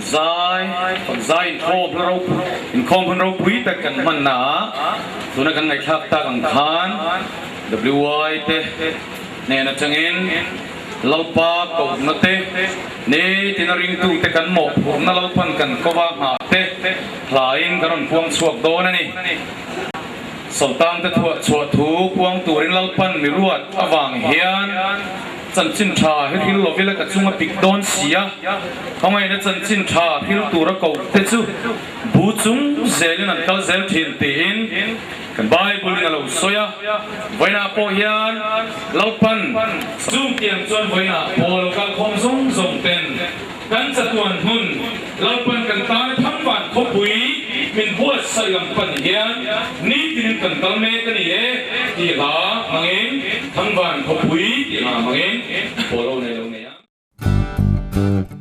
zai in khom lo in khom phun ro pui ta kan man na tu na kan ngai thak ta kan khan WI te ne na changin lalpa ko na te ne tinaring tu te kan mo phum na lalpan kan ko wa ha te hlain karon puang suak do na ni sultan te thua thu puang turin lalpan mi ruat awang hian chân chín trà hết khi lò villa cả chung ở big don xia không ai nó chân chín trà khi lúc tụ ra cầu tết chú bù chúng dễ lên ăn cao dễ thiền tiền cần bài bù lên lâu soya vậy na po hiền lâu pan zoom tiền chuan vậy na po lâu cao không zoom tiềnกันจะตัวหุ่นเราเป็นกันตายทั้งวันคบปุยมินหัวใส่ลำปันเฮียนนี่ที่นึกกันตลเมกันนี่เอ๋ที่หามังเองทั้งวันคบปุยที่หามังเองโปโลในโรงเรียน